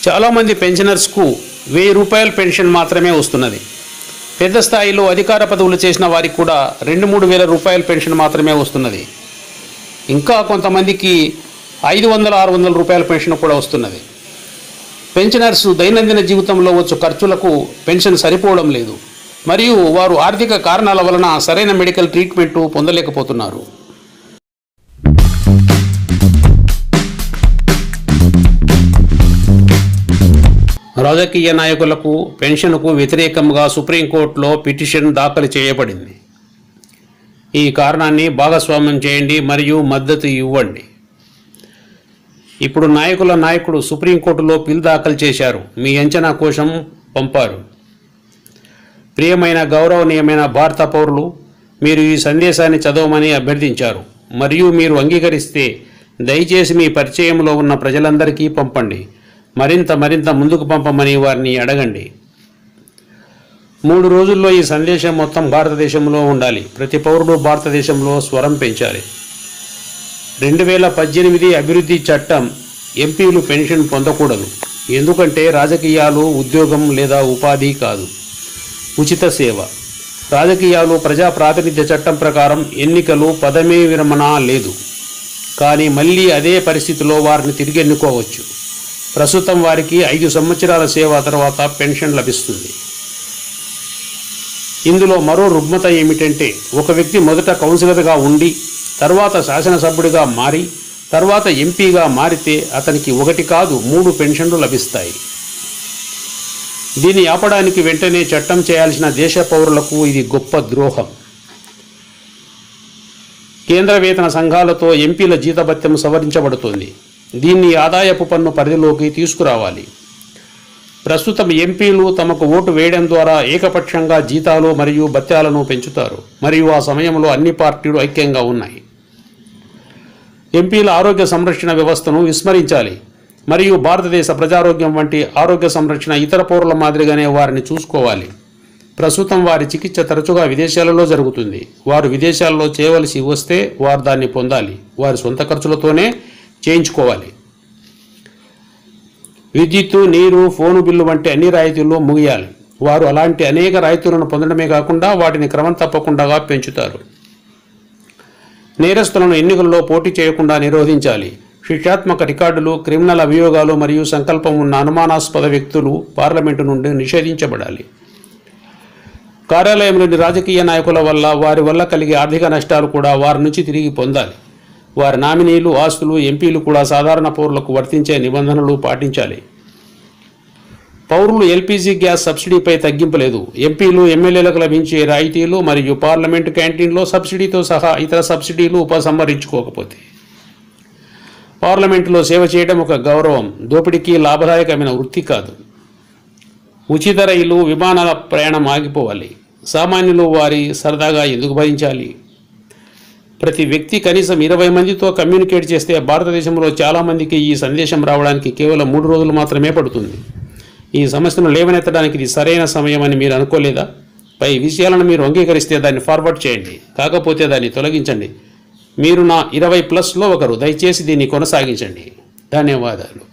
చాలామంది పెన్షనర్స్కు 1000 రూపాయల పెన్షన్ మాత్రమే వస్తున్నది. పెద్ద స్థాయిలో అధికార పదవులు చేసిన వారికి కూడా 2-3 వేల రూపాయల పెన్షన్ మాత్రమే వస్తున్నది. ఇంకా కొంతమందికి 500-600 రూపాయల పెన్షన్ కూడా వస్తున్నది. పెన్షనర్స్ దైనందిన జీవితంలో వచ్చు ఖర్చులకు పెన్షన్ సరిపోవడం లేదు, మరియు వారు ఆర్థిక కారణాల వలన సరైన మెడికల్ ట్రీట్మెంట్ పొందలేకపోతున్నారు. రాజకీయ నాయకులకు పెన్షన్కు వ్యతిరేకంగా సుప్రీంకోర్టులో పిటిషన్ దాఖలు చేయబడింది. ఈ కారణాన్ని భాగస్వామ్యం చేయండి మరియు మద్దతు ఇవ్వండి. ఇప్పుడు నాయకుడు సుప్రీంకోర్టులో పిల్ దాఖలు చేశారు. మీ అంచనా కోసం పంపారు. ప్రియమైన గౌరవనీయమైన భారత పౌరులు, మీరు ఈ సందేశాన్ని చదవమని అభ్యర్థించారు మరియు మీరు అంగీకరిస్తే దయచేసి మీ పరిచయంలో ఉన్న ప్రజలందరికీ పంపండి. మరింత ముందుకు పంపమని వారిని అడగండి. 3 రోజుల్లో ఈ సందేశం మొత్తం భారతదేశంలో ఉండాలి. ప్రతి పౌరుడు భారతదేశంలో స్వరం పెంచాలి. 2018 అభివృద్ధి చట్టం ఎంపీలు పెన్షన్ పొందకూడదు. ఎందుకంటే రాజకీయాలు ఉద్యోగం లేదా ఉపాధి కాదు, ఉచిత సేవ. రాజకీయాలు ప్రజా ప్రాతినిధ్య చట్టం ప్రకారం ఎన్నికలు, పదవీ విరమణ లేదు. కానీ మళ్ళీ అదే పరిస్థితిలో వారిని తిరిగి ఎన్నుకోవచ్చు. ప్రస్తుతం వారికి 5 సంవత్సరాల సేవ తర్వాత పెన్షన్ లభిస్తుంది. ఇందులో మరో రుగ్మత ఏమిటంటే, ఒక వ్యక్తి మొదట కౌన్సిలర్గా ఉండి తర్వాత శాసనసభ్యుడిగా మారి తర్వాత ఎంపీగా మారితే అతనికి 1 కాదు 3 పెన్షన్లు లభిస్తాయి. దీన్ని ఆపడానికి వెంటనే చట్టం చేయాల్సిన దేశ పౌరులకు ఇది గొప్ప ద్రోహం. కేంద్ర వేతన సంఘాలతో ఎంపీల జీతభత్యం సవరించబడుతుంది. దీన్ని ఆదాయపు పన్ను పరిధిలోకి తీసుకురావాలి. ప్రస్తుతం ఎంపీలు తమకు ఓటు వేయడం ద్వారా ఏకపక్షంగా జీతాలు మరియు భత్యాలను పెంచుతారు, మరియు ఆ సమయంలో అన్ని పార్టీలు ఐక్యంగా ఉన్నాయి. ఎంపీల ఆరోగ్య సంరక్షణ వ్యవస్థను విస్మరించాలి మరియు భారతదేశ ప్రజారోగ్యం వంటి ఆరోగ్య సంరక్షణ ఇతర పౌరుల మాదిరిగానే వారిని చూసుకోవాలి. ప్రస్తుతం వారి చికిత్స తరచుగా విదేశాలలో జరుగుతుంది. వారు విదేశాల్లో చేయవలసి వస్తే వారు దాన్ని పొందాలి. వారి సొంత ఖర్చులతోనే చేయించుకోవాలి. విద్యుత్తు, నీరు, ఫోను బిల్లు వంటి అన్ని రాయితీల్లో ముగియాలి. వారు అలాంటి అనేక రాయితీలను పొందడమే కాకుండా వాటిని క్రమం తప్పకుండా పెంచుతారు. నేరస్తులను ఎన్నికల్లో పోటీ చేయకుండా నిరోధించాలి. శిక్షాత్మక రికార్డులు, క్రిమినల్ అభియోగాలు మరియు సంకల్పం ఉన్న అనుమానాస్పద వ్యక్తులు పార్లమెంటు నుండి నిషేధించబడాలి. కార్యాలయంలోని రాజకీయ నాయకుల వల్ల వారి వల్ల కలిగే ఆర్థిక నష్టాలు కూడా వారి నుంచి తిరిగి పొందాలి. వారి నామినీలు, ఆస్తులు, ఎంపీలు కూడా సాధారణ పౌరులకు వర్తించే నిబంధనలు పాటించాలి. పౌరులు ఎల్పీజీ గ్యాస్ సబ్సిడీపై తగ్గింపు లేదు. ఎంపీలు, ఎమ్మెల్యేలకు లభించే రాయితీలు మరియు పార్లమెంటు క్యాంటీన్లో సబ్సిడీతో సహా ఇతర సబ్సిడీలు ఉపసంహరించుకోకపోతే పార్లమెంటులో సేవ చేయడం ఒక గౌరవం, దోపిడీకి లాభదాయకమైన వృత్తి కాదు. ఉచిత రైలు, విమానాల ప్రయాణం ఆగిపోవాలి. సామాన్యులు వారి సరదాగా ఎందుకు భరించాలి? ప్రతి వ్యక్తి కనీసం 20 మందితో కమ్యూనికేట్ చేస్తే భారతదేశంలో చాలామందికి ఈ సందేశం రావడానికి కేవలం 3 రోజులు మాత్రమే పడుతుంది. ఈ సమస్యను లేవనెత్తడానికి ఇది సరైన సమయం అని మీరు అనుకోలేదా? పై విషయాలను మీరు అంగీకరిస్తే దాన్ని ఫార్వర్డ్ చేయండి, కాకపోతే దాన్ని తొలగించండి. మీరు నా 20+ ఒకరు. దయచేసి దీన్ని కొనసాగించండి. ధన్యవాదాలు.